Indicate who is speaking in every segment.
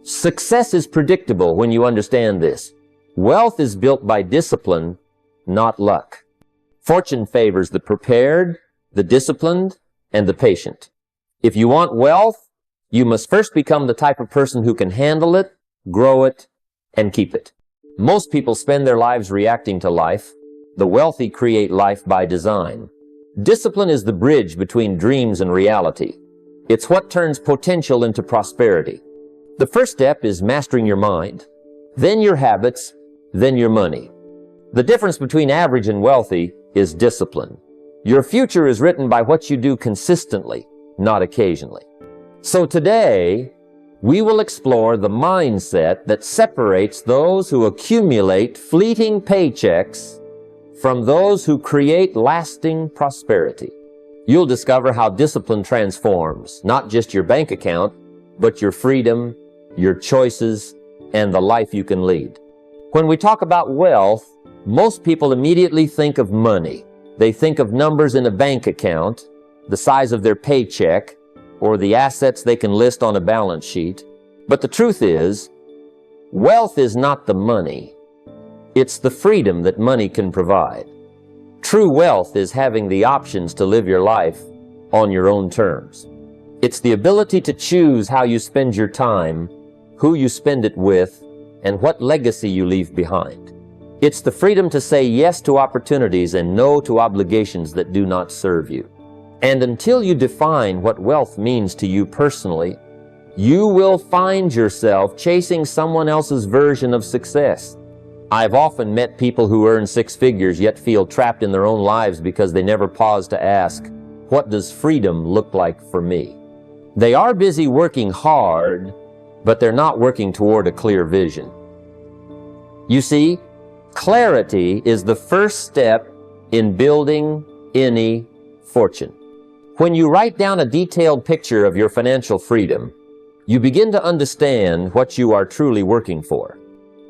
Speaker 1: Success is predictable when you understand this. Wealth is built by discipline, not luck. Fortune favors the prepared, the disciplined, and the patient. If you want wealth, you must first become the type of person who can handle it, grow it, and keep it. Most people spend their lives reacting to life. The wealthy create life by design. Discipline is the bridge between dreams and reality. It's what turns potential into prosperity. The first step is mastering your mind, then your habits, then your money. The difference between average and wealthy is discipline. Your future is written by what you do consistently, not occasionally. So today, we will explore the mindset that separates those who accumulate fleeting paychecks from those who create lasting prosperity. You'll discover how discipline transforms not just your bank account, but your freedom, your choices, and the life you can lead. When we talk about wealth, most people immediately think of money. They think of numbers in a bank account, the size of their paycheck, or the assets they can list on a balance sheet. But the truth is, wealth is not the money. It's the freedom that money can provide. True wealth is having the options to live your life on your own terms. It's the ability to choose how you spend your time, who you spend it with, and what legacy you leave behind. It's the freedom to say yes to opportunities and no to obligations that do not serve you. And until you define what wealth means to you personally, you will find yourself chasing someone else's version of success. I've often met people who earn six figures yet feel trapped in their own lives because they never pause to ask, what does freedom look like for me? They are busy working hard, but they're not working toward a clear vision. You see, clarity is the first step in building any fortune. When you write down a detailed picture of your financial freedom, you begin to understand what you are truly working for.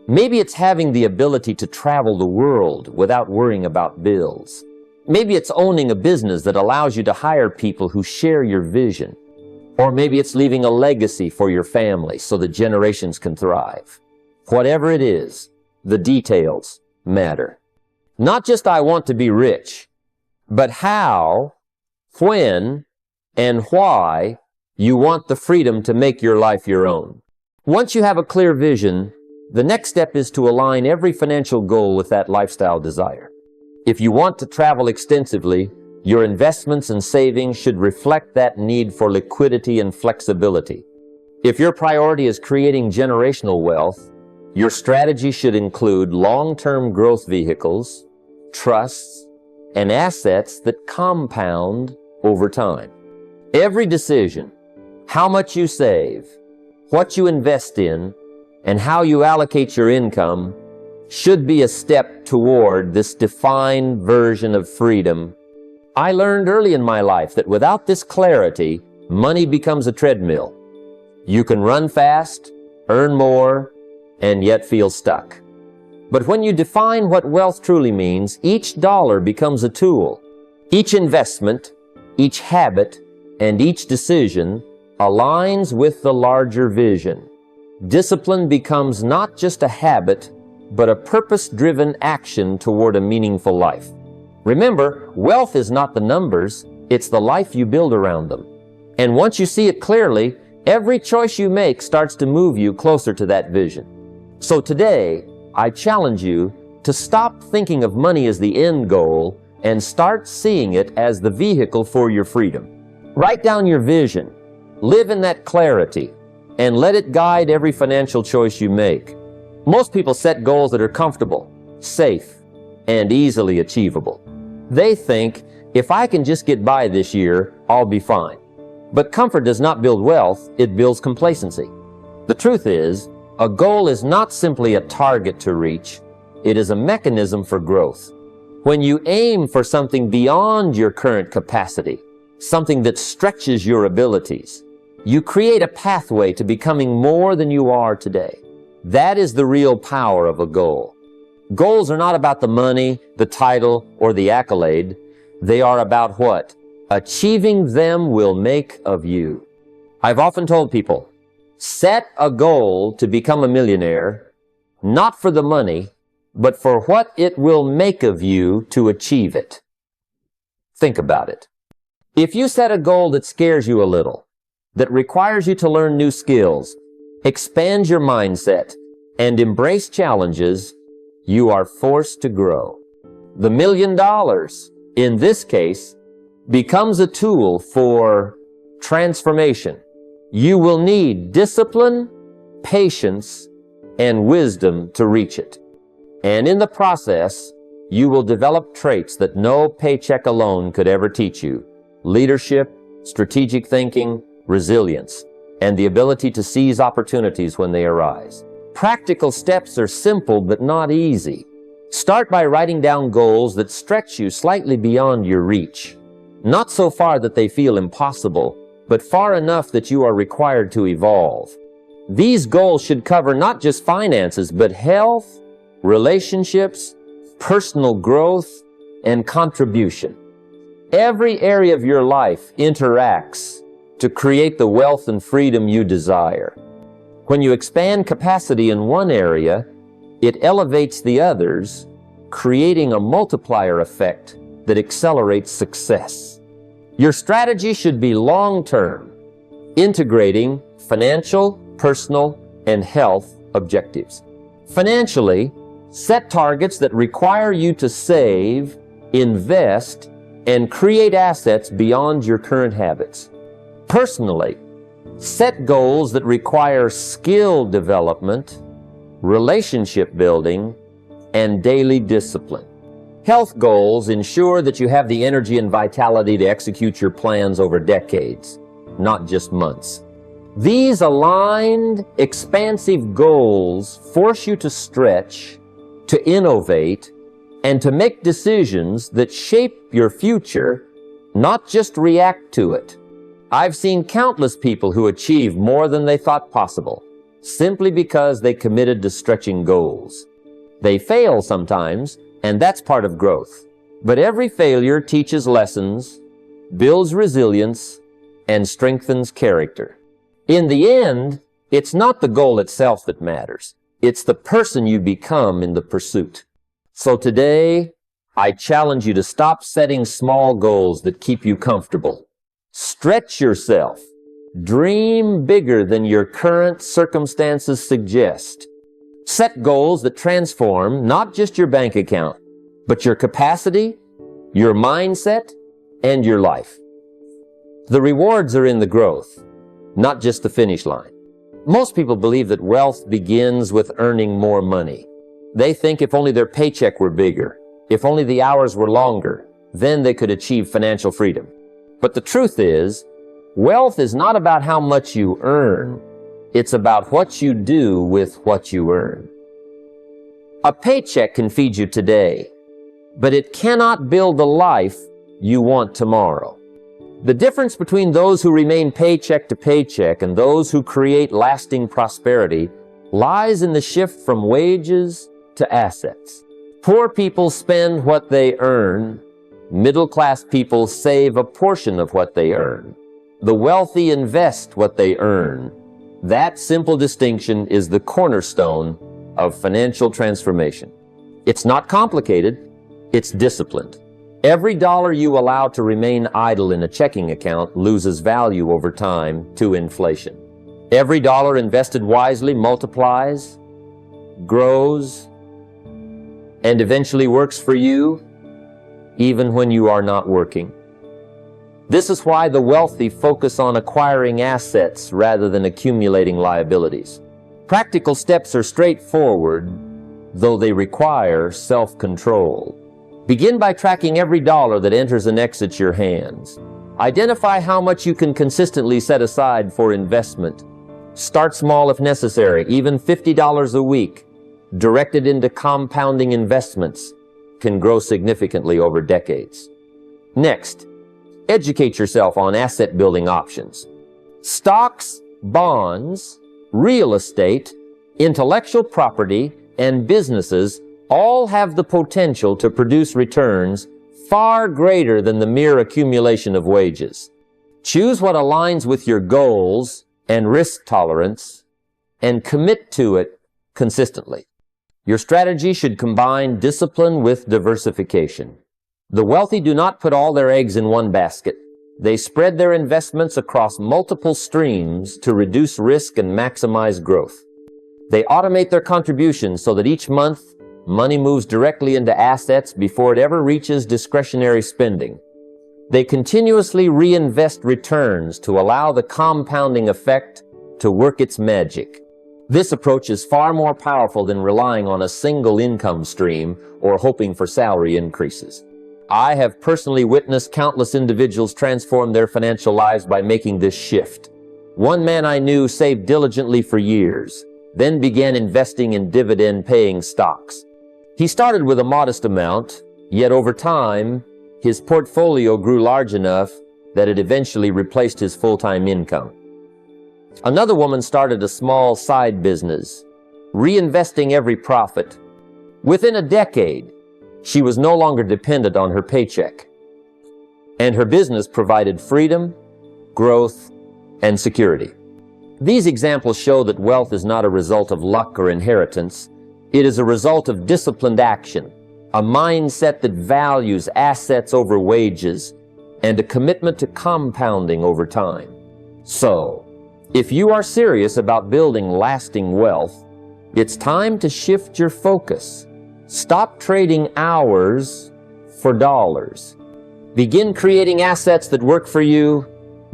Speaker 1: Maybe it's having the ability to travel the world without worrying about bills. Maybe it's owning a business that allows you to hire people who share your vision. Or maybe it's leaving a legacy for your family so that generations can thrive. Whatever it is, the details matter. Not just I want to be rich, but how, when, and why you want the freedom to make your life your own. Once you have a clear vision, the next step is to align every financial goal with that lifestyle desire. If you want to travel extensively, your investments and savings should reflect that need for liquidity and flexibility. If your priority is creating generational wealth, your strategy should include long-term growth vehicles, trusts, and assets that compound over time. Every decision, how much you save, what you invest in, and how you allocate your income should be a step toward this defined version of freedom. I learned early in my life that without this clarity, money becomes a treadmill. You can run fast, earn more, and yet feel stuck. But when you define what wealth truly means, each dollar becomes a tool. Each investment, each habit, and each decision aligns with the larger vision. Discipline becomes not just a habit, but a purpose-driven action toward a meaningful life. Remember, wealth is not the numbers, it's the life you build around them. And once you see it clearly, every choice you make starts to move you closer to that vision. So today, I challenge you to stop thinking of money as the end goal and start seeing it as the vehicle for your freedom. Write down your vision, live in that clarity, and let it guide every financial choice you make. Most people set goals that are comfortable, safe, and easily achievable. They think, if I can just get by this year, I'll be fine. But comfort does not build wealth, it builds complacency. The truth is, a goal is not simply a target to reach, it is a mechanism for growth. When you aim for something beyond your current capacity, something that stretches your abilities, you create a pathway to becoming more than you are today. That is the real power of a goal. Goals are not about the money, the title, or the accolade. They are about what achieving them will make of you. I've often told people, Set a goal to become a millionaire, not for the money, but for what it will make of you to achieve it. Think about it. If you set a goal that scares you a little, that requires you to learn new skills, expand your mindset, and embrace challenges, you are forced to grow. The $1 million, in this case, becomes a tool for transformation. You will need discipline, patience, and wisdom to reach it. And in the process, you will develop traits that no paycheck alone could ever teach you: leadership, strategic thinking, resilience, and the ability to seize opportunities when they arise. Practical steps are simple but not easy. Start by writing down goals that stretch you slightly beyond your reach. Not so far that they feel impossible, but far enough that you are required to evolve. These goals should cover not just finances, but health, relationships, personal growth, and contribution. Every area of your life interacts to create the wealth and freedom you desire. When you expand capacity in one area, it elevates the others, creating a multiplier effect that accelerates success. Your strategy should be long-term, integrating financial, personal, and health objectives. Financially, set targets that require you to save, invest, and create assets beyond your current habits. Personally, set goals that require skill development, relationship building, and daily discipline. Health goals ensure that you have the energy and vitality to execute your plans over decades, not just months. These aligned, expansive goals force you to stretch, to innovate, and to make decisions that shape your future, not just react to it. I've seen countless people who achieve more than they thought possible, simply because they committed to stretching goals. They fail sometimes, and that's part of growth. But every failure teaches lessons, builds resilience, and strengthens character. In the end, it's not the goal itself that matters. It's the person you become in the pursuit. So today, I challenge you to stop setting small goals that keep you comfortable. Stretch yourself. Dream bigger than your current circumstances suggest. Set goals that transform not just your bank account, but your capacity, your mindset, and your life. The rewards are in the growth, not just the finish line. Most people believe that wealth begins with earning more money. They think if only their paycheck were bigger, if only the hours were longer, then they could achieve financial freedom. But the truth is, wealth is not about how much you earn. It's about what you do with what you earn. A paycheck can feed you today, but it cannot build the life you want tomorrow. The difference between those who remain paycheck to paycheck and those who create lasting prosperity lies in the shift from wages to assets. Poor people spend what they earn. Middle-class people save a portion of what they earn. The wealthy invest what they earn. That simple distinction is the cornerstone of financial transformation. It's not complicated, it's disciplined. Every dollar you allow to remain idle in a checking account loses value over time to inflation. Every dollar invested wisely multiplies, grows, and eventually works for you, even when you are not working. This is why the wealthy focus on acquiring assets rather than accumulating liabilities. Practical steps are straightforward, though they require self-control. Begin by tracking every dollar that enters and exits your hands. Identify how much you can consistently set aside for investment. Start small if necessary, even $50 a week, directed into compounding investments, can grow significantly over decades. Next, educate yourself on asset-building options. Stocks, bonds, real estate, intellectual property, and businesses all have the potential to produce returns far greater than the mere accumulation of wages. Choose what aligns with your goals and risk tolerance and commit to it consistently. Your strategy should combine discipline with diversification. The wealthy do not put all their eggs in one basket. They spread their investments across multiple streams to reduce risk and maximize growth. They automate their contributions so that each month, money moves directly into assets before it ever reaches discretionary spending. They continuously reinvest returns to allow the compounding effect to work its magic. This approach is far more powerful than relying on a single income stream or hoping for salary increases. I have personally witnessed countless individuals transform their financial lives by making this shift. One man I knew saved diligently for years, then began investing in dividend-paying stocks. He started with a modest amount, yet over time, his portfolio grew large enough that it eventually replaced his full-time income. Another woman started a small side business, reinvesting every profit. Within a decade, she was no longer dependent on her paycheck, and her business provided freedom, growth, and security. These examples show that wealth is not a result of luck or inheritance. It is a result of disciplined action, a mindset that values assets over wages, and a commitment to compounding over time. So, if you are serious about building lasting wealth, it's time to shift your focus. Stop trading hours for dollars. Begin creating assets that work for you,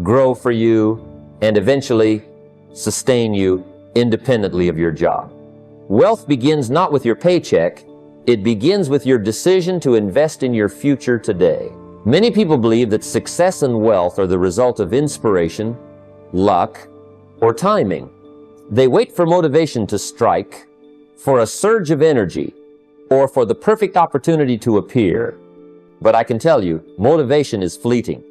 Speaker 1: grow for you, and eventually sustain you independently of your job. Wealth begins not with your paycheck, it begins with your decision to invest in your future today. Many people believe that success and wealth are the result of inspiration, luck, or timing. They wait for motivation to strike, for a surge of energy, or for the perfect opportunity to appear. But I can tell you, motivation is fleeting.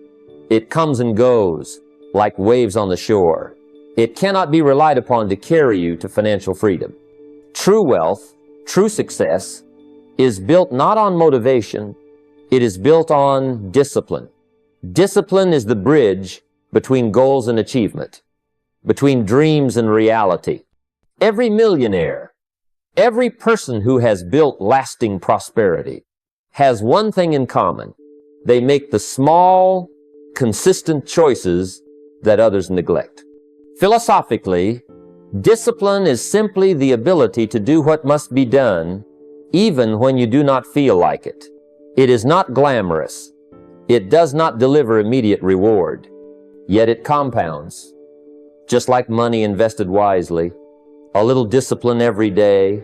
Speaker 1: It comes and goes, like waves on the shore. It cannot be relied upon to carry you to financial freedom. True wealth, true success, is built not on motivation, it is built on discipline. Discipline is the bridge between goals and achievement, between dreams and reality. Every millionaire, every person who has built lasting prosperity has one thing in common. They make the small, consistent choices that others neglect. Philosophically, discipline is simply the ability to do what must be done even when you do not feel like it. It is not glamorous. It does not deliver immediate reward, yet it compounds. Just like money invested wisely, a little discipline every day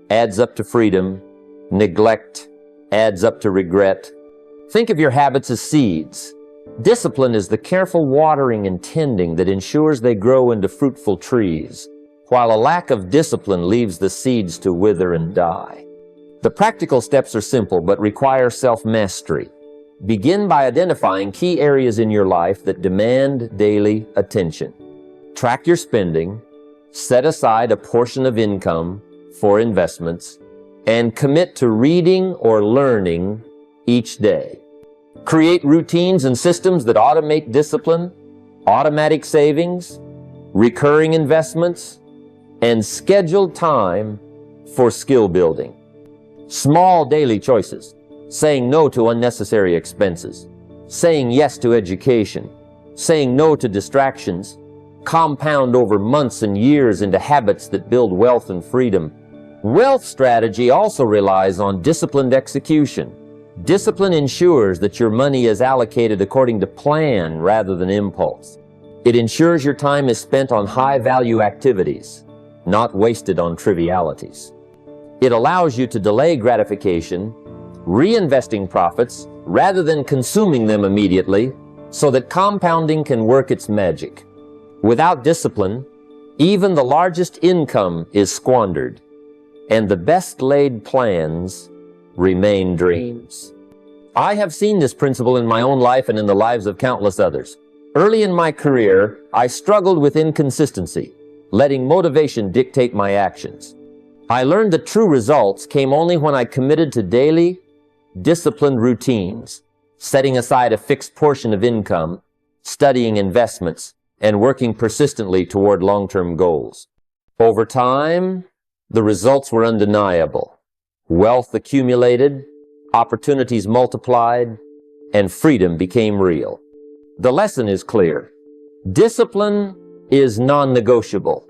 Speaker 1: adds up to freedom. Neglect adds up to regret. Think of your habits as seeds. Discipline is the careful watering and tending that ensures they grow into fruitful trees, while a lack of discipline leaves the seeds to wither and die. The practical steps are simple but require self-mastery. Begin by identifying key areas in your life that demand daily attention. Track your spending, set aside a portion of income for investments, and commit to reading or learning each day. Create routines and systems that automate discipline, automatic savings, recurring investments, and scheduled time for skill building. Small daily choices, saying no to unnecessary expenses, saying yes to education, saying no to distractions, compound over months and years into habits that build wealth and freedom. Wealth strategy also relies on disciplined execution. Discipline ensures that your money is allocated according to plan rather than impulse. It ensures your time is spent on high-value activities, not wasted on trivialities. It allows you to delay gratification, reinvesting profits rather than consuming them immediately, so that compounding can work its magic. Without discipline, even the largest income is squandered, and the best laid plans remain dreams. I have seen this principle in my own life and in the lives of countless others. Early in my career, I struggled with inconsistency, letting motivation dictate my actions. I learned that true results came only when I committed to daily, disciplined routines, setting aside a fixed portion of income, studying investments, and working persistently toward long-term goals. Over time, the results were undeniable. Wealth accumulated, opportunities multiplied, and freedom became real. The lesson is clear. Discipline is non-negotiable.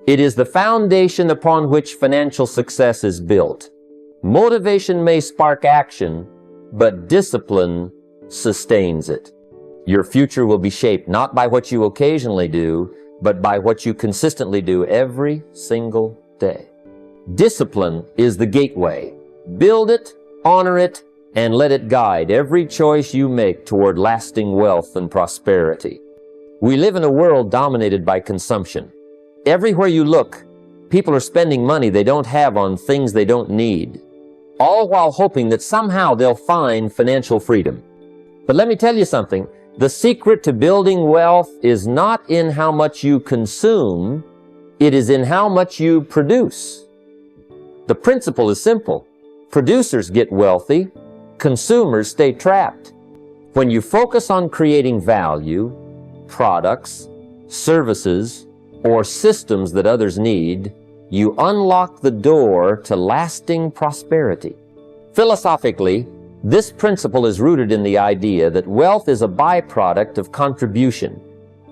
Speaker 1: It is the foundation upon which financial success is built. Motivation may spark action, but discipline sustains it. Your future will be shaped not by what you occasionally do, but by what you consistently do every single day. Discipline is the gateway. Build it, honor it, and let it guide every choice you make toward lasting wealth and prosperity. We live in a world dominated by consumption. Everywhere you look, people are spending money they don't have on things they don't need, all while hoping that somehow they'll find financial freedom. But let me tell you something. The secret to building wealth is not in how much you consume, it is in how much you produce. The principle is simple. Producers get wealthy, consumers stay trapped. When you focus on creating value, products, services, or systems that others need, you unlock the door to lasting prosperity. Philosophically, this principle is rooted in the idea that wealth is a byproduct of contribution.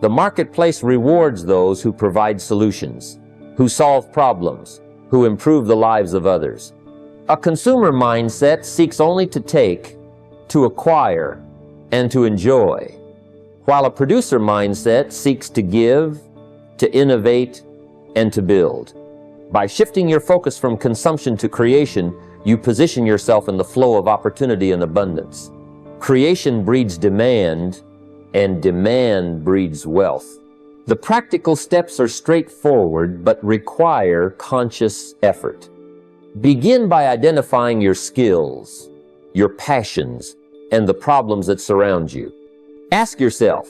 Speaker 1: The marketplace rewards those who provide solutions, who solve problems, who improve the lives of others. A consumer mindset seeks only to take, to acquire, and to enjoy, while a producer mindset seeks to give, to innovate, and to build. By shifting your focus from consumption to creation, you position yourself in the flow of opportunity and abundance. Creation breeds demand, and demand breeds wealth. The practical steps are straightforward but require conscious effort. Begin by identifying your skills, your passions, and the problems that surround you. Ask yourself,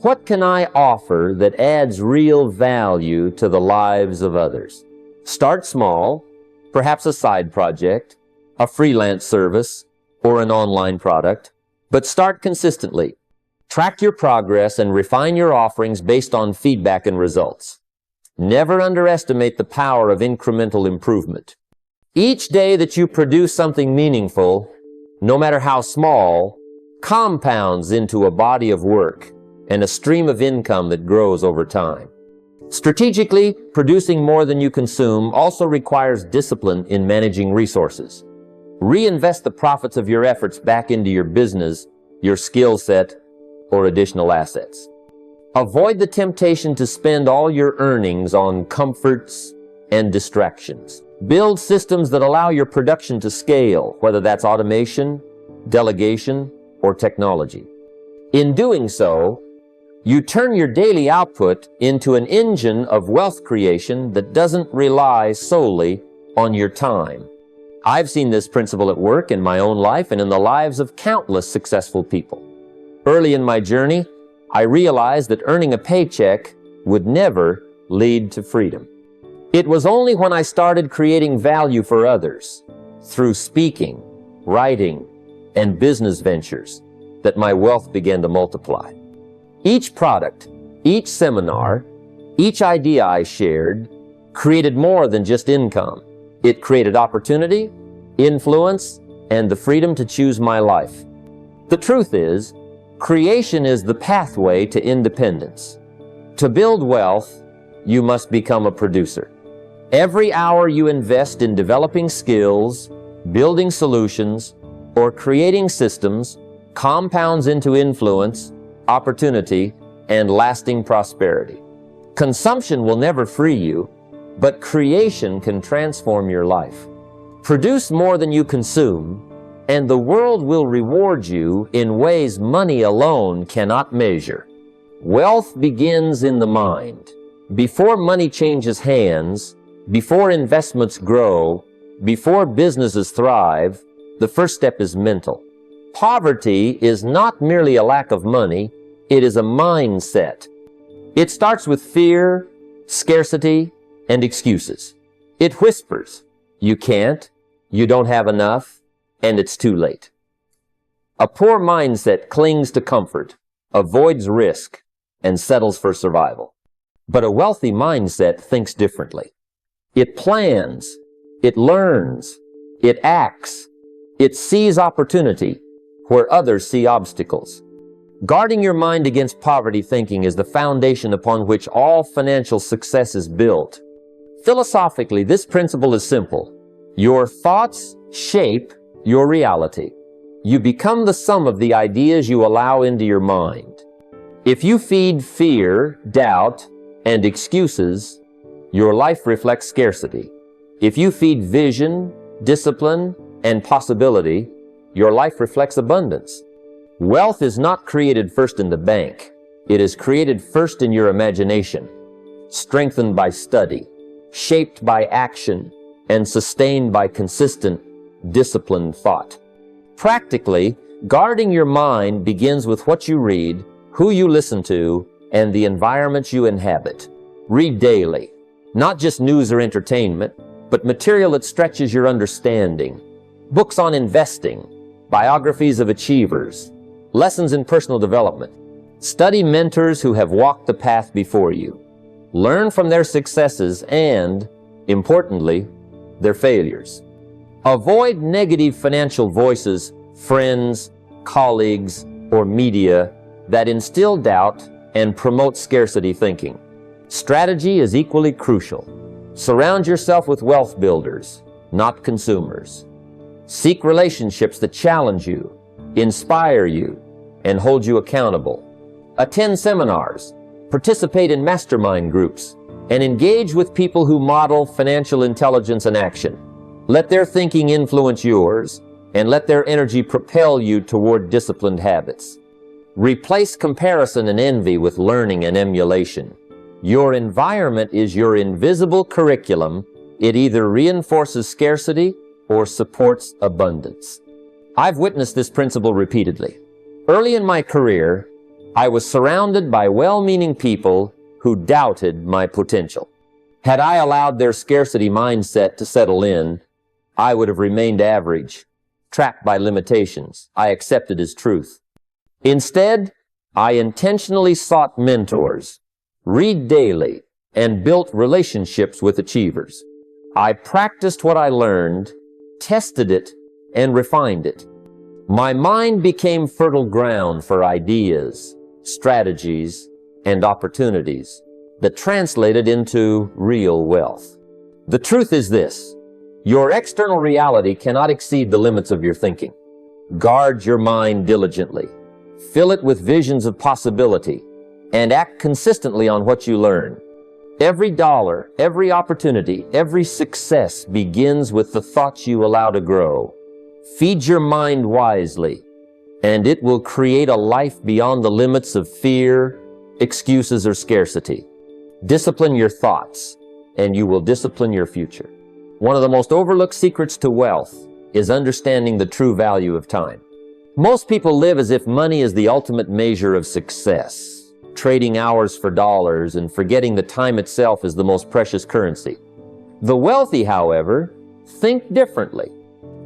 Speaker 1: what can I offer that adds real value to the lives of others? Start small, perhaps a side project, a freelance service, or an online product, but start consistently. Track your progress and refine your offerings based on feedback and results. Never underestimate the power of incremental improvement. Each day that you produce something meaningful, no matter how small, compounds into a body of work and a stream of income that grows over time. Strategically, producing more than you consume also requires discipline in managing resources. Reinvest the profits of your efforts back into your business, your skill set, or additional assets. Avoid the temptation to spend all your earnings on comforts and distractions. Build systems that allow your production to scale, whether that's automation, delegation, or technology. In doing so, you turn your daily output into an engine of wealth creation that doesn't rely solely on your time. I've seen this principle at work in my own life and in the lives of countless successful people. Early in my journey, I realized that earning a paycheck would never lead to freedom. It was only when I started creating value for others through speaking, writing, and business ventures that my wealth began to multiply. Each product, each seminar, each idea I shared created more than just income. It created opportunity, influence, and the freedom to choose my life. The truth is, creation is the pathway to independence. To build wealth, you must become a producer. Every hour you invest in developing skills, building solutions, or creating systems compounds into influence, opportunity, and lasting prosperity. Consumption will never free you, but creation can transform your life. Produce more than you consume, and the world will reward you in ways money alone cannot measure. Wealth begins in the mind. Before money changes hands, before investments grow, before businesses thrive, the first step is mental. Poverty is not merely a lack of money, it is a mindset. It starts with fear, scarcity, and excuses. It whispers, you can't, you don't have enough, and it's too late. A poor mindset clings to comfort, avoids risk, and settles for survival. But a wealthy mindset thinks differently. It plans, it learns, it acts, it sees opportunity where others see obstacles. Guarding your mind against poverty thinking is the foundation upon which all financial success is built. Philosophically, this principle is simple. Your thoughts shape your reality. You become the sum of the ideas you allow into your mind. If you feed fear, doubt, and excuses, your life reflects scarcity. If you feed vision, discipline, and possibility, your life reflects abundance. Wealth is not created first in the bank. It is created first in your imagination, strengthened by study, shaped by action, and sustained by consistent, disciplined thought. Practically, guarding your mind begins with what you read, who you listen to, and the environment you inhabit. Read daily, not just news or entertainment, but material that stretches your understanding. Books on investing, biographies of achievers, lessons in personal development. Study mentors who have walked the path before you. Learn from their successes and, importantly, their failures. Avoid negative financial voices, friends, colleagues, or media that instill doubt and promote scarcity thinking. Strategy is equally crucial. Surround yourself with wealth builders, not consumers. Seek relationships that challenge you, inspire you, and hold you accountable. Attend seminars, participate in mastermind groups, and engage with people who model financial intelligence and action. Let their thinking influence yours, and let their energy propel you toward disciplined habits. Replace comparison and envy with learning and emulation. Your environment is your invisible curriculum. It either reinforces scarcity or supports abundance. I've witnessed this principle repeatedly. Early in my career, I was surrounded by well-meaning people who doubted my potential. Had I allowed their scarcity mindset to settle in, I would have remained average, trapped by limitations I accepted as truth. Instead, I intentionally sought mentors, read daily, and built relationships with achievers. I practiced what I learned, tested it, and refined it. My mind became fertile ground for ideas, strategies, and opportunities that translated into real wealth. The truth is this: your external reality cannot exceed the limits of your thinking. Guard your mind diligently. Fill it with visions of possibility, and act consistently on what you learn. Every dollar, every opportunity, every success begins with the thoughts you allow to grow. Feed your mind wisely, and it will create a life beyond the limits of fear, excuses, or scarcity. Discipline your thoughts, and you will discipline your future. One of the most overlooked secrets to wealth is understanding the true value of time. Most people live as if money is the ultimate measure of success, trading hours for dollars and forgetting that time itself is the most precious currency. The wealthy, however, think differently.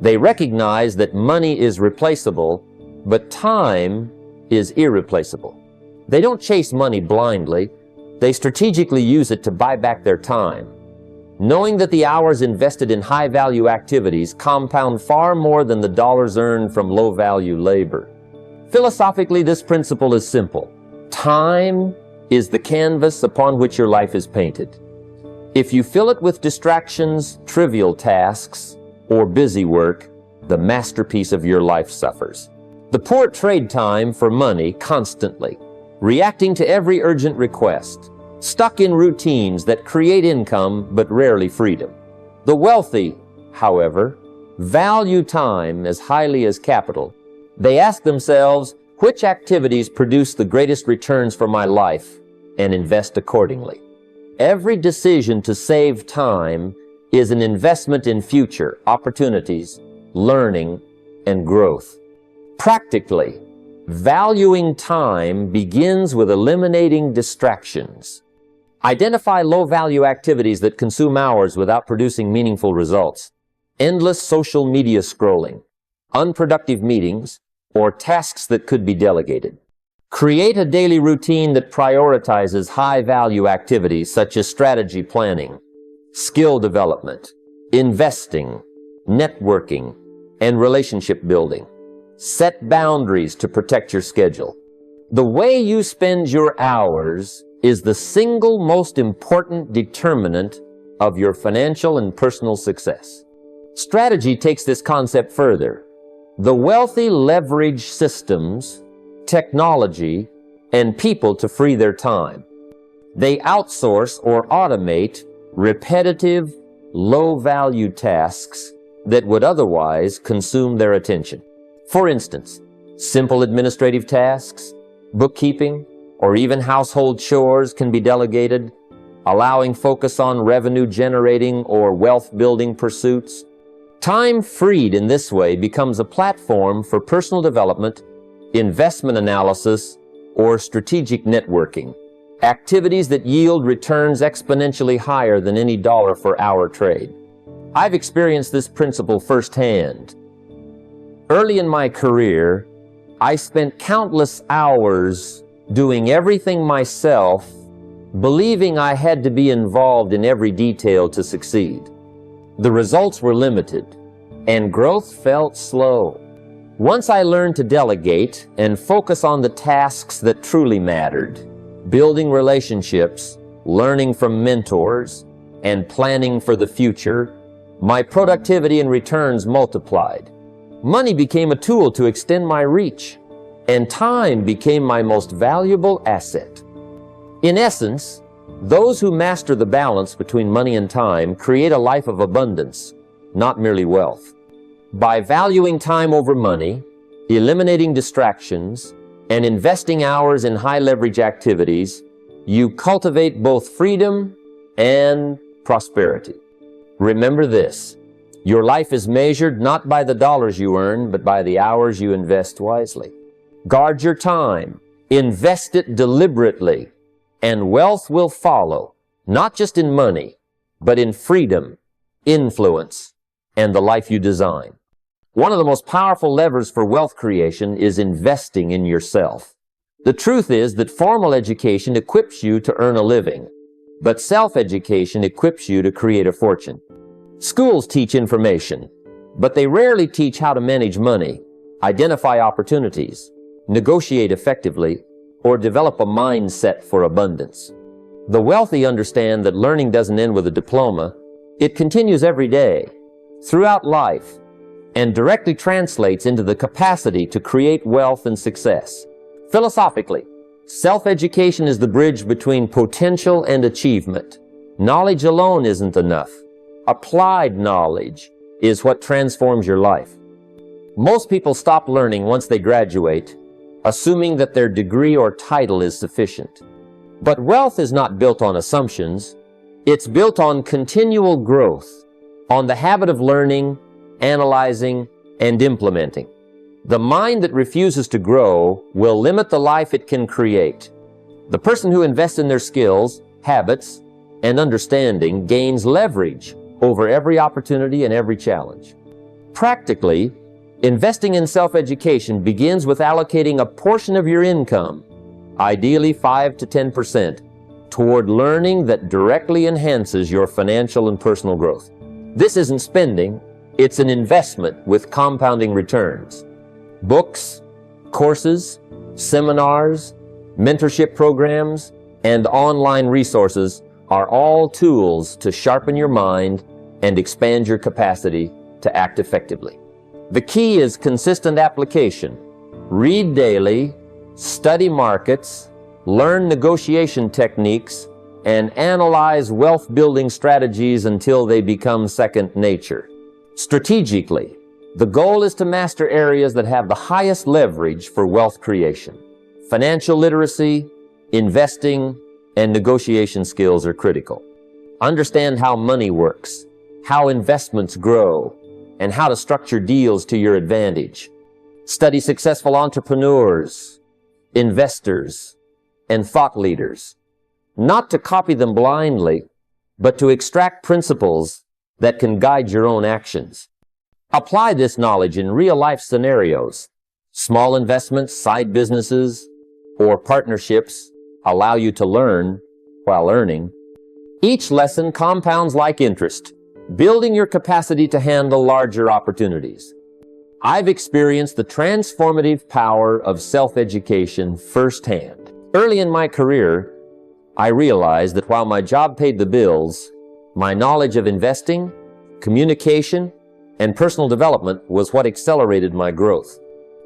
Speaker 1: They recognize that money is replaceable, but time is irreplaceable. They don't chase money blindly. They strategically use it to buy back their time, knowing that the hours invested in high-value activities compound far more than the dollars earned from low-value labor. Philosophically, this principle is simple. Time is the canvas upon which your life is painted. If you fill it with distractions, trivial tasks, or busy work, the masterpiece of your life suffers. The poor trade time for money constantly, reacting to every urgent request, stuck in routines that create income but rarely freedom. The wealthy, however, value time as highly as capital. They ask themselves, which activities produce the greatest returns for my life, and invest accordingly. Every decision to save time is an investment in future opportunities, learning, and growth. Practically, valuing time begins with eliminating distractions. Identify low-value activities that consume hours without producing meaningful results. Endless social media scrolling, unproductive meetings, or tasks that could be delegated. Create a daily routine that prioritizes high-value activities such as strategy planning, skill development, investing, networking, and relationship building. Set boundaries to protect your schedule. The way you spend your hours is the single most important determinant of your financial and personal success. Strategy takes this concept further. The wealthy leverage systems, technology, and people to free their time. They outsource or automate repetitive, low-value tasks that would otherwise consume their attention. For instance, simple administrative tasks, bookkeeping, or even household chores can be delegated, allowing focus on revenue-generating or wealth-building pursuits. Time freed in this way becomes a platform for personal development, investment analysis, or strategic networking, activities that yield returns exponentially higher than any dollar-for-hour trade. I've experienced this principle firsthand. Early in my career, I spent countless hours doing everything myself, believing I had to be involved in every detail to succeed. The results were limited, and growth felt slow. Once I learned to delegate and focus on the tasks that truly mattered, building relationships, learning from mentors, and planning for the future, my productivity and returns multiplied. Money became a tool to extend my reach, and time became my most valuable asset. In essence, those who master the balance between money and time create a life of abundance, not merely wealth. By valuing time over money, eliminating distractions, and investing hours in high-leverage activities, you cultivate both freedom and prosperity. Remember this: your life is measured not by the dollars you earn, but by the hours you invest wisely. Guard your time, invest it deliberately, and wealth will follow, not just in money, but in freedom, influence, and the life you design. One of the most powerful levers for wealth creation is investing in yourself. The truth is that formal education equips you to earn a living, but self-education equips you to create a fortune. Schools teach information, but they rarely teach how to manage money, identify opportunities, negotiate effectively, or develop a mindset for abundance. The wealthy understand that learning doesn't end with a diploma. It continues every day, throughout life, and directly translates into the capacity to create wealth and success. Philosophically, self-education is the bridge between potential and achievement. Knowledge alone isn't enough. Applied knowledge is what transforms your life. Most people stop learning once they graduate, assuming that their degree or title is sufficient. But wealth is not built on assumptions. It's built on continual growth, on the habit of learning, analyzing, and implementing. The mind that refuses to grow will limit the life it can create. The person who invests in their skills, habits, and understanding gains leverage over every opportunity and every challenge. Practically, investing in self-education begins with allocating a portion of your income, ideally 5 to 10%, toward learning that directly enhances your financial and personal growth. This isn't spending, it's an investment with compounding returns. Books, courses, seminars, mentorship programs, and online resources are all tools to sharpen your mind and expand your capacity to act effectively. The key is consistent application. Read daily, study markets, learn negotiation techniques, and analyze wealth-building strategies until they become second nature. Strategically, the goal is to master areas that have the highest leverage for wealth creation. Financial literacy, investing, and negotiation skills are critical. Understand how money works, how investments grow, and how to structure deals to your advantage. Study successful entrepreneurs, investors, and thought leaders, not to copy them blindly, but to extract principles that can guide your own actions. Apply this knowledge in real-life scenarios, small investments, side businesses, or partnerships allow you to learn while earning. Each lesson compounds like interest, building your capacity to handle larger opportunities. I've experienced the transformative power of self-education firsthand. Early in my career, I realized that while my job paid the bills, my knowledge of investing, communication, and personal development was what accelerated my growth.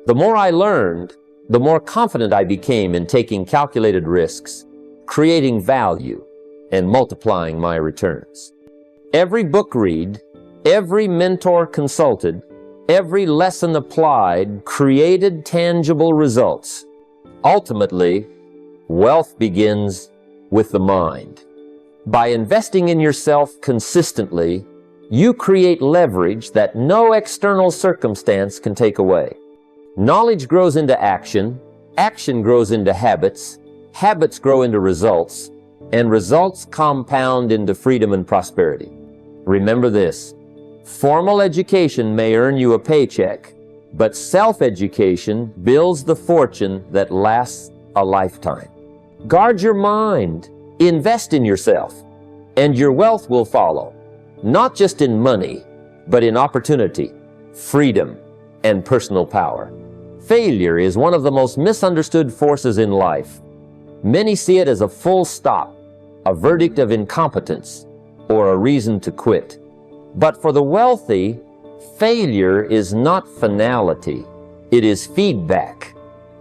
Speaker 1: The more I learned, the more confident I became in taking calculated risks, creating value, and multiplying my returns. Every book read, every mentor consulted, every lesson applied created tangible results. Ultimately, wealth begins with the mind. By investing in yourself consistently, you create leverage that no external circumstance can take away. Knowledge grows into action, action grows into habits, habits grow into results, and results compound into freedom and prosperity. Remember this: formal education may earn you a paycheck, but self-education builds the fortune that lasts a lifetime. Guard your mind, invest in yourself, and your wealth will follow, not just in money, but in opportunity, freedom, and personal power. Failure is one of the most misunderstood forces in life. Many see it as a full stop, a verdict of incompetence, or a reason to quit. But for the wealthy, failure is not finality. It is feedback,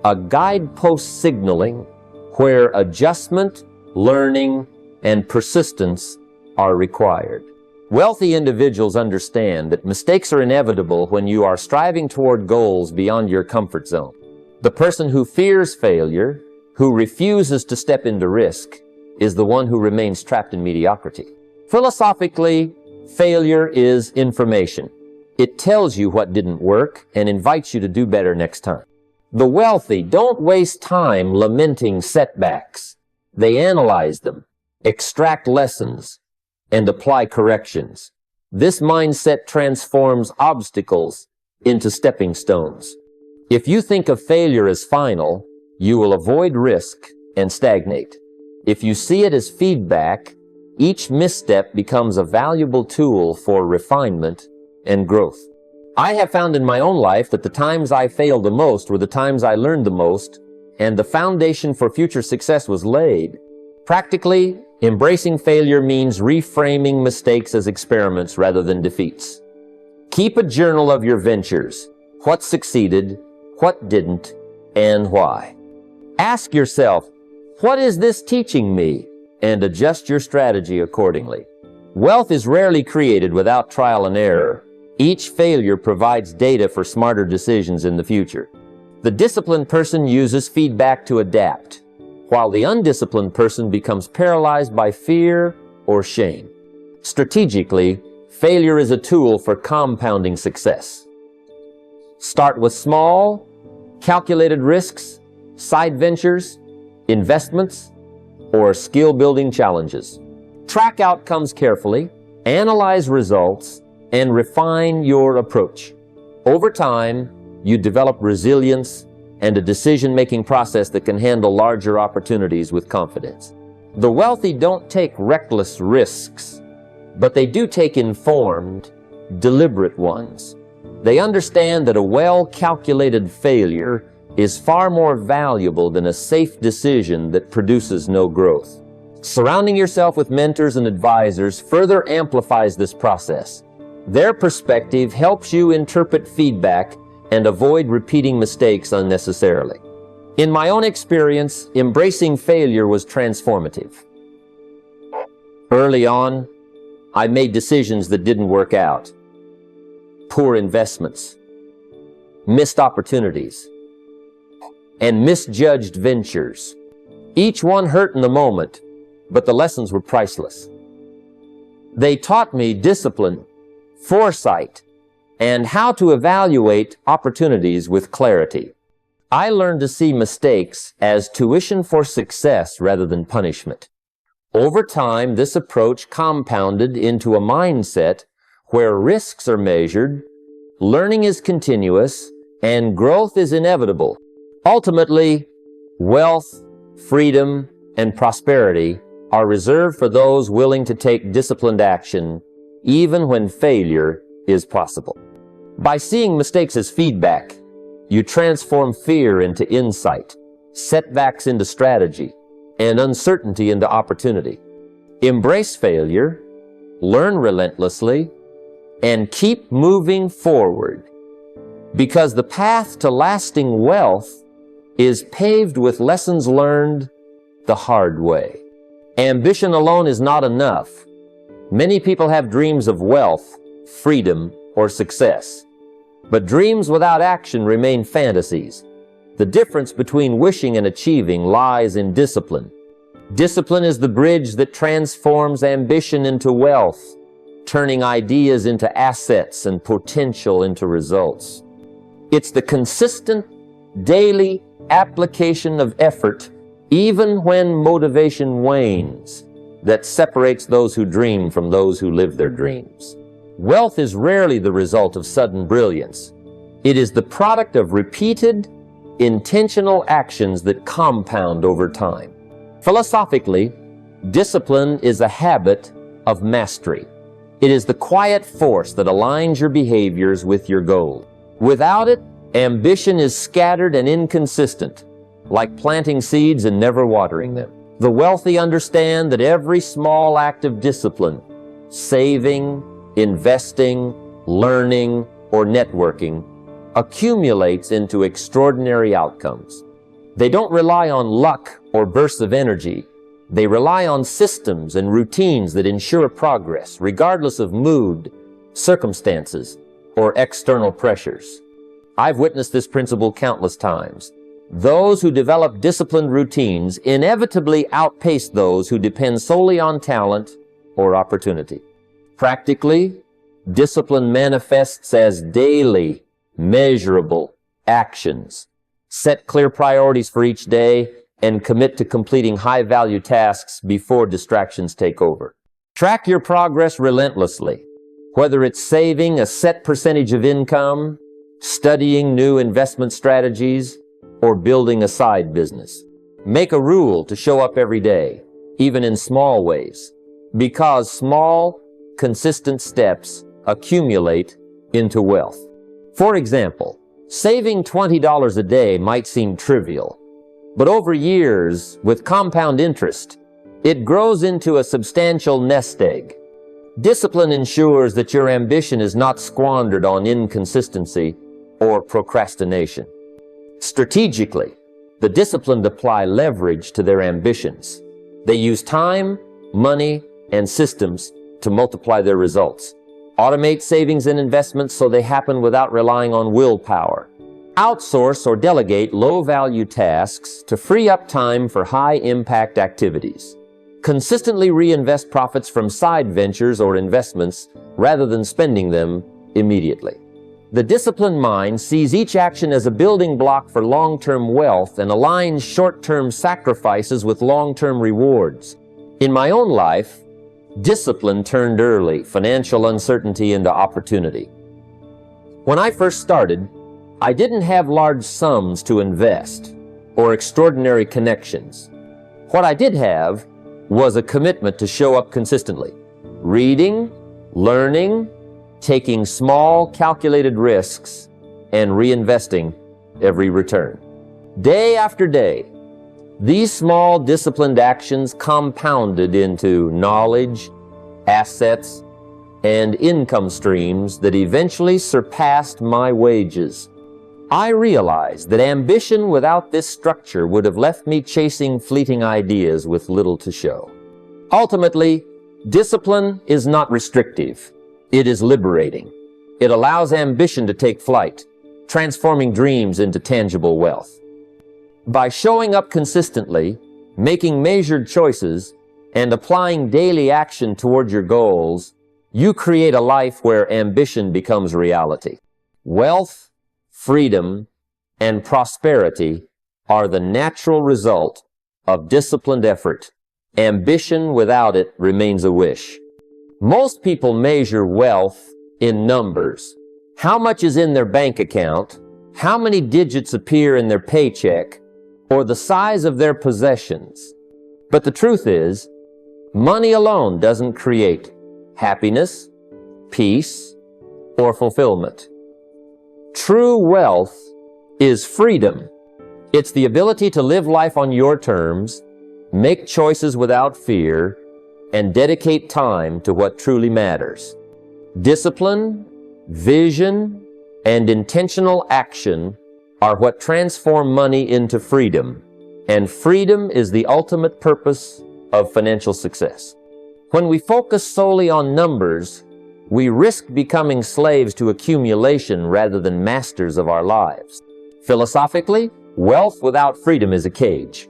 Speaker 1: a guidepost signaling where adjustment, learning, and persistence are required. Wealthy individuals understand that mistakes are inevitable when you are striving toward goals beyond your comfort zone. The person who fears failure, who refuses to step into risk, is the one who remains trapped in mediocrity. Philosophically, failure is information. It tells you what didn't work and invites you to do better next time. The wealthy don't waste time lamenting setbacks. They analyze them, extract lessons, and apply corrections. This mindset transforms obstacles into stepping stones. If you think of failure as final, you will avoid risk and stagnate. If you see it as feedback, each misstep becomes a valuable tool for refinement and growth. I have found in my own life that the times I failed the most were the times I learned the most, and the foundation for future success was laid. Practically, embracing failure means reframing mistakes as experiments rather than defeats. Keep a journal of your ventures, what succeeded, what didn't, and why. Ask yourself, what is this teaching me? And adjust your strategy accordingly. Wealth is rarely created without trial and error. Each failure provides data for smarter decisions in the future. The disciplined person uses feedback to adapt, while the undisciplined person becomes paralyzed by fear or shame. Strategically, failure is a tool for compounding success. Start with small, calculated risks, side ventures, investments, or skill-building challenges. Track outcomes carefully, analyze results, and refine your approach. Over time, you develop resilience and a decision-making process that can handle larger opportunities with confidence. The wealthy don't take reckless risks, but they do take informed, deliberate ones. They understand that a well-calculated failure is far more valuable than a safe decision that produces no growth. Surrounding yourself with mentors and advisors further amplifies this process. Their perspective helps you interpret feedback and avoid repeating mistakes unnecessarily. In my own experience, embracing failure was transformative. Early on, I made decisions that didn't work out. Poor investments, missed opportunities, and misjudged ventures. Each one hurt in the moment, but the lessons were priceless. They taught me discipline, foresight, and how to evaluate opportunities with clarity. I learned to see mistakes as tuition for success rather than punishment. Over time, this approach compounded into a mindset where risks are measured, learning is continuous, and growth is inevitable. Ultimately, Wealth, freedom, and prosperity are reserved for those willing to take disciplined action, even when failure is possible. By seeing mistakes as feedback, you transform fear into insight, setbacks into strategy, and uncertainty into opportunity. Embrace failure, learn relentlessly, and keep moving forward, because the path to lasting wealth is paved with lessons learned the hard way. Ambition alone is not enough. Many people have dreams of wealth, freedom, or success. But dreams without action remain fantasies. The difference between wishing and achieving lies in discipline. Discipline is the bridge that transforms ambition into wealth, turning ideas into assets and potential into results. It's the consistent, daily application of effort, even when motivation wanes, that separates those who dream from those who live their dreams. Wealth is rarely the result of sudden brilliance. It is the product of repeated, intentional actions that compound over time. Philosophically, discipline is a habit of mastery. It is the quiet force that aligns your behaviors with your goal. Without it, ambition is scattered and inconsistent, like planting seeds and never watering them. The wealthy understand that every small act of discipline, saving, investing, learning, or networking, accumulates into extraordinary outcomes. They don't rely on luck or bursts of energy. They rely on systems and routines that ensure progress, regardless of mood, circumstances, or external pressures. I've witnessed this principle countless times. Those who develop disciplined routines inevitably outpace those who depend solely on talent or opportunity. Practically, discipline manifests as daily, measurable actions. Set clear priorities for each day and commit to completing high-value tasks before distractions take over. Track your progress relentlessly, whether it's saving a set percentage of income, studying new investment strategies, or building a side business. Make a rule to show up every day, even in small ways, because small, consistent steps accumulate into wealth. For example, saving $20 a day might seem trivial, but over years, with compound interest, it grows into a substantial nest egg. Discipline ensures that your ambition is not squandered on inconsistency or procrastination. Strategically, the disciplined apply leverage to their ambitions. They use time, money, and systems to multiply their results. Automate savings and investments so they happen without relying on willpower. Outsource or delegate low-value tasks to free up time for high-impact activities. Consistently reinvest profits from side ventures or investments rather than spending them immediately. The disciplined mind sees each action as a building block for long-term wealth and aligns short-term sacrifices with long-term rewards. In my own life, discipline turned early financial uncertainty into opportunity. When I first started, I didn't have large sums to invest or extraordinary connections. What I did have was a commitment to show up consistently, reading, learning, taking small, calculated risks, and reinvesting every return. Day after day, these small, disciplined actions compounded into knowledge, assets, and income streams that eventually surpassed my wages. I realized that ambition without this structure would have left me chasing fleeting ideas with little to show. Ultimately, discipline is not restrictive. It is liberating. It allows ambition to take flight, transforming dreams into tangible wealth. By showing up consistently, making measured choices, and applying daily action toward your goals, you create a life where ambition becomes reality. Wealth, freedom, and prosperity are the natural result of disciplined effort. Ambition without it remains a wish. Most people measure wealth in numbers. How much is in their bank account? How many digits appear in their paycheck? or the size of their possessions. But the truth is, money alone doesn't create happiness, peace, or fulfillment. True wealth is freedom. It's the ability to live life on your terms, make choices without fear, and dedicate time to what truly matters. Discipline, vision, and intentional action are what transform money into freedom, and freedom is the ultimate purpose of financial success. When we focus solely on numbers, we risk becoming slaves to accumulation rather than masters of our lives. Philosophically, wealth without freedom is a cage.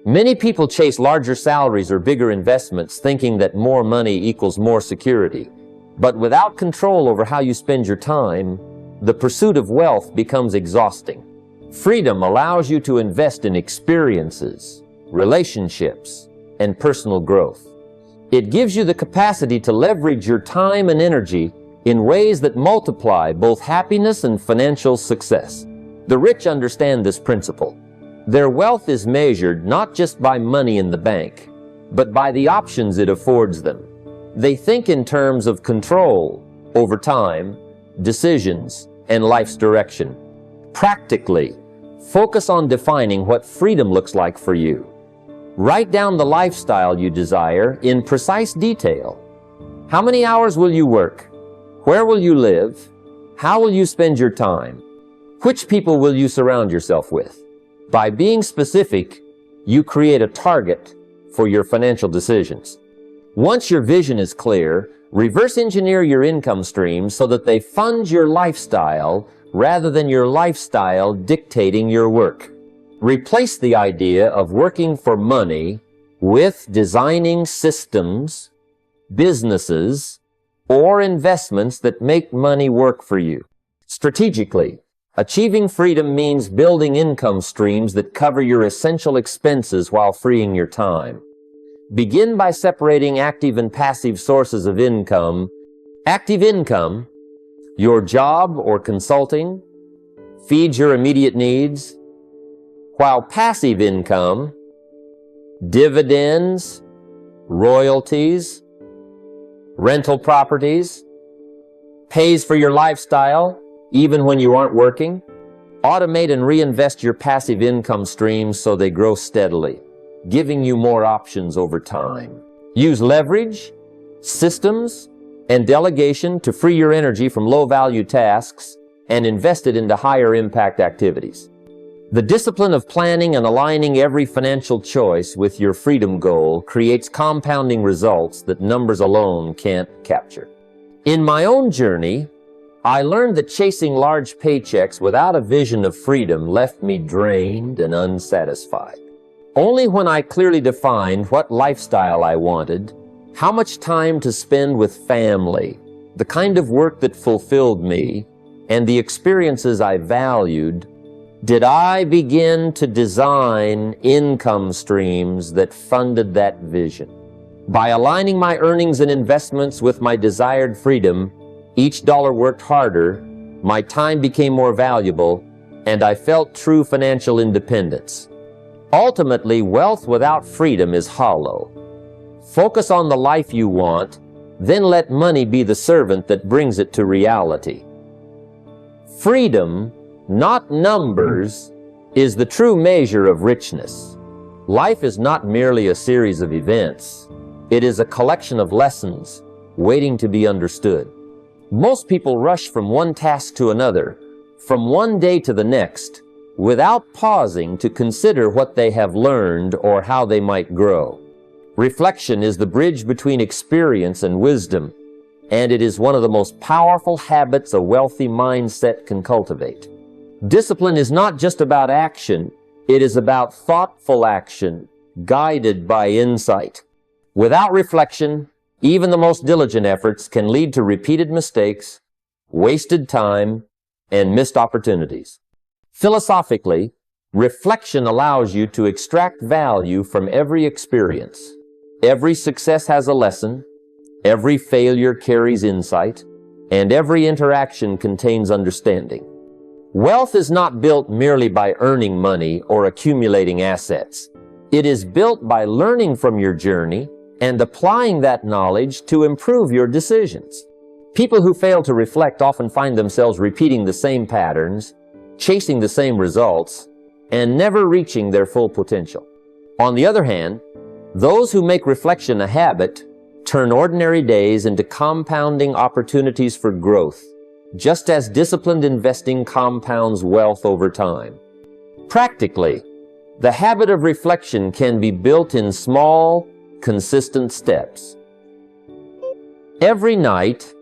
Speaker 1: Many people chase larger salaries or bigger investments thinking that more money equals more security. But without control over how you spend your time, the pursuit of wealth becomes exhausting. Freedom allows you to invest in experiences, relationships, and personal growth. It gives you the capacity to leverage your time and energy in ways that multiply both happiness and financial success. The rich understand this principle. Their wealth is measured not just by money in the bank, but by the options it affords them. They think in terms of control over time, decisions, and life's direction. Practically, focus on defining what freedom looks like for you. Write down the lifestyle you desire in precise detail. How many hours will you work? Where will you live? How will you spend your time? Which people will you surround yourself with? By being specific, you create a target for your financial decisions. Once your vision is clear, reverse engineer your income streams so that they fund your lifestyle rather than your lifestyle dictating your work. Replace the idea of working for money with designing systems, businesses, or investments that make money work for you. Strategically, achieving freedom means building income streams that cover your essential expenses while freeing your time. Begin by separating active and passive sources of income. Active income, your job or consulting, feeds your immediate needs, while passive income, dividends, royalties, rental properties, pays for your lifestyle even when you aren't working. Automate and reinvest your passive income streams so they grow steadily, giving you more options over time. Use leverage, systems, and delegation to free your energy from low-value tasks and invest it into higher impact activities. The discipline of planning and aligning every financial choice with your freedom goal creates compounding results that numbers alone can't capture. In my own journey, I learned that chasing large paychecks without a vision of freedom left me drained and unsatisfied. Only when I clearly defined what lifestyle I wanted, how much time to spend with family, the kind of work that fulfilled me, and the experiences I valued, did I begin to design income streams that funded that vision. By aligning my earnings and investments with my desired freedom, each dollar worked harder, my time became more valuable, and I felt true financial independence. Ultimately, wealth without freedom is hollow. Focus on the life you want, then let money be the servant that brings it to reality. Freedom, not numbers, is the true measure of richness. Life is not merely a series of events. It is a collection of lessons waiting to be understood. Most people rush from one task to another, from one day to the next, without pausing to consider what they have learned or how they might grow. Reflection is the bridge between experience and wisdom, and it is one of the most powerful habits a wealthy mindset can cultivate. Discipline is not just about action, it is about thoughtful action, guided by insight. Without reflection, even the most diligent efforts can lead to repeated mistakes, wasted time, and missed opportunities. Philosophically, reflection allows you to extract value from every experience. Every success has a lesson, every failure carries insight, and every interaction contains understanding. Wealth is not built merely by earning money or accumulating assets. It is built by learning from your journey and applying that knowledge to improve your decisions. People who fail to reflect often find themselves repeating the same patterns, chasing the same results, and never reaching their full potential. On the other hand, those who make reflection a habit turn ordinary days into compounding opportunities for growth, just as disciplined investing compounds wealth over time. Practically, the habit of reflection can be built in small, consistent steps. Every night,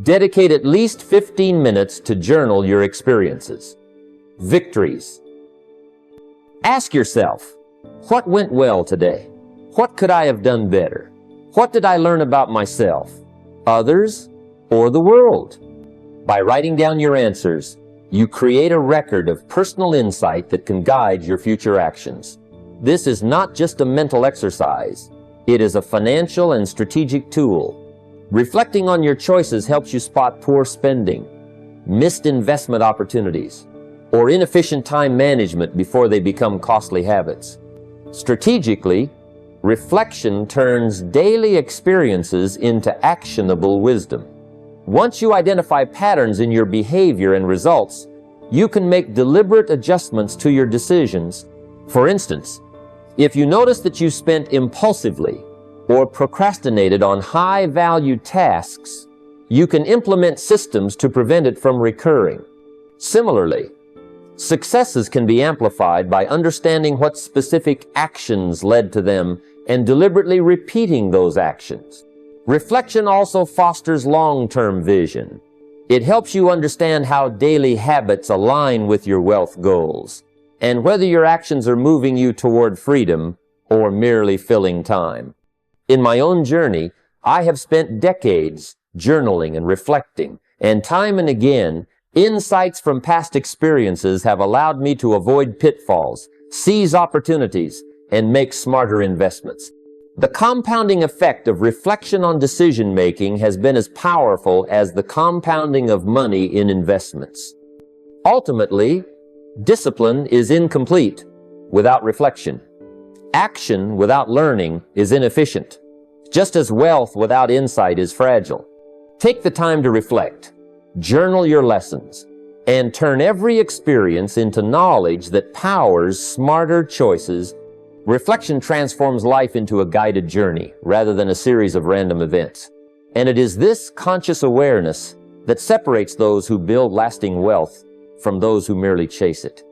Speaker 1: dedicate at least 15 minutes to journal your experiences, victories. Ask yourself, what went well today? What could I have done better? What did I learn about myself, others, or the world? By writing down your answers, you create a record of personal insight that can guide your future actions. This is not just a mental exercise. It is a financial and strategic tool. Reflecting on your choices helps you spot poor spending, missed investment opportunities, or inefficient time management before they become costly habits. Strategically, reflection turns daily experiences into actionable wisdom. Once you identify patterns in your behavior and results, you can make deliberate adjustments to your decisions. For instance, if you notice that you spent impulsively or procrastinated on high-value tasks, you can implement systems to prevent it from recurring. Similarly, successes can be amplified by understanding what specific actions led to them and deliberately repeating those actions. Reflection also fosters long-term vision. It helps you understand how daily habits align with your wealth goals, and whether your actions are moving you toward freedom or merely filling time. In my own journey, I have spent decades journaling and reflecting, and time and again, insights from past experiences have allowed me to avoid pitfalls, seize opportunities, and make smarter investments. The compounding effect of reflection on decision-making has been as powerful as the compounding of money in investments. Ultimately, discipline is incomplete without reflection. Action without learning is inefficient, just as wealth without insight is fragile. Take the time to reflect, journal your lessons, and turn every experience into knowledge that powers smarter choices. Reflection transforms life into a guided journey rather than a series of random events. And it is this conscious awareness that separates those who build lasting wealth from those who merely chase it.